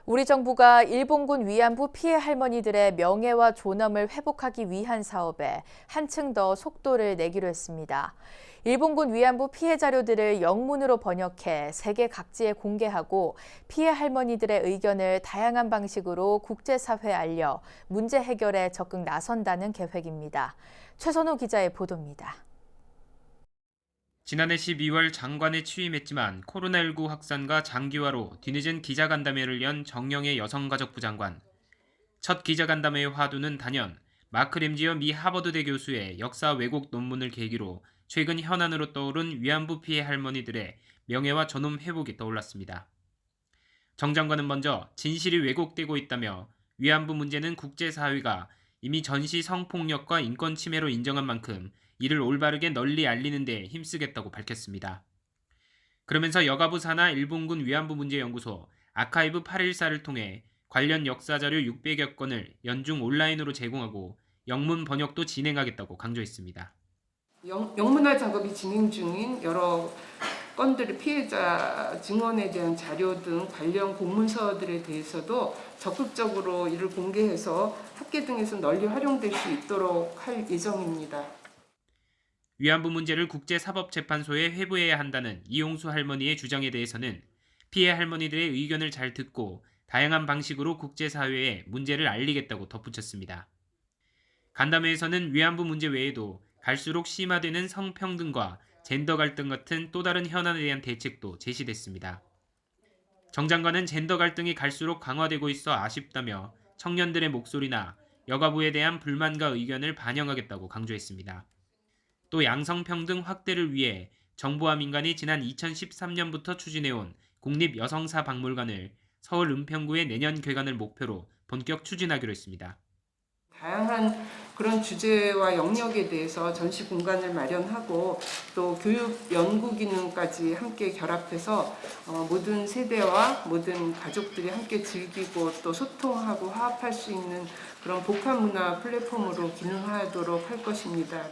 우리 정부가 일본군 위안부 피해 할머니들의 명예와 존엄을 회복하기 위한 사업에 한층 더 속도를 내기로 했습니다. 일본군 위안부 피해 자료들을 영문으로 번역해 세계 각지에 공개하고 피해 할머니들의 의견을 다양한 방식으로 국제사회에 알려 문제 해결에 적극 나선다는 계획입니다. 최선호 기자의 보도입니다. 지난해 12월 장관에 취임했지만 코로나19 확산과 장기화로 뒤늦은 기자간담회를 연 정영애 여성가족부 장관. 첫 기자간담회의 화두는 단연 마크 램지어 미 하버드대 교수의 역사 왜곡 논문을 계기로 최근 현안으로 떠오른 위안부 피해 할머니들의 명예와 존엄 회복이 떠올랐습니다. 정 장관은 먼저 진실이 왜곡되고 있다며 위안부 문제는 국제사회가 이미 전시 성폭력과 인권 침해로 인정한 만큼 이를 올바르게 널리 알리는 데 힘쓰겠다고 밝혔습니다. 그러면서 여가부 산하 일본군 위안부 문제연구소 아카이브 814를 통해 관련 역사자료 600여 건을 연중 온라인으로 제공하고 영문 번역도 진행하겠다고 강조했습니다. 영문화 작업이 진행 중인 여러 건들의 피해자 증언에 대한 자료 등 관련 공문서들에 대해서도 적극적으로 이를 공개해서 학계 등에서 널리 활용될 수 있도록 할 예정입니다. 위안부 문제를 국제사법재판소에 회부해야 한다는 이용수 할머니의 주장에 대해서는 피해 할머니들의 의견을 잘 듣고 다양한 방식으로 국제사회에 문제를 알리겠다고 덧붙였습니다. 간담회에서는 위안부 문제 외에도 갈수록 심화되는 성평등과 젠더 갈등 같은 또 다른 현안에 대한 대책도 제시됐습니다. 정 장관은 젠더 갈등이 갈수록 강화되고 있어 아쉽다며 청년들의 목소리나 여가부에 대한 불만과 의견을 반영하겠다고 강조했습니다. 또 양성평등 확대를 위해 정부와 민간이 지난 2013년부터 추진해온 국립여성사박물관을 서울 은평구의 내년 개관을 목표로 본격 추진하기로 했습니다. 다양한 그런 주제와 영역에 대해서 전시 공간을 마련하고 또 교육 연구 기능까지 함께 결합해서 모든 세대와 모든 가족들이 함께 즐기고 또 소통하고 화합할 수 있는 그런 복합문화 플랫폼으로 기능하도록 할 것입니다.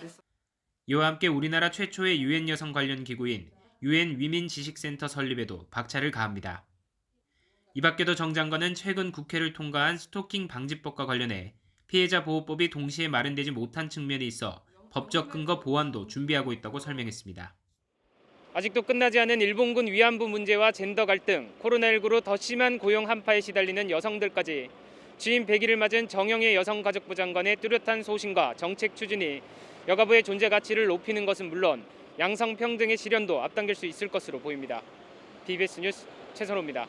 이와 함께 우리나라 최초의 유엔 여성 관련 기구인 유엔 위민 지식센터 설립에도 박차를 가합니다. 이 밖에도 정 장관은 최근 국회를 통과한 스토킹 방지법과 관련해 피해자 보호법이 동시에 마련되지 못한 측면이 있어 법적 근거 보완도 준비하고 있다고 설명했습니다. 아직도 끝나지 않은 일본군 위안부 문제와 젠더 갈등, 코로나19로 더 심한 고용 한파에 시달리는 여성들까지 취임 100일을 맞은 정영애 여성가족부 장관의 뚜렷한 소신과 정책 추진이 여가부의 존재 가치를 높이는 것은 물론 양성평등의 실현도 앞당길 수 있을 것으로 보입니다. TBS 뉴스 최선호입니다.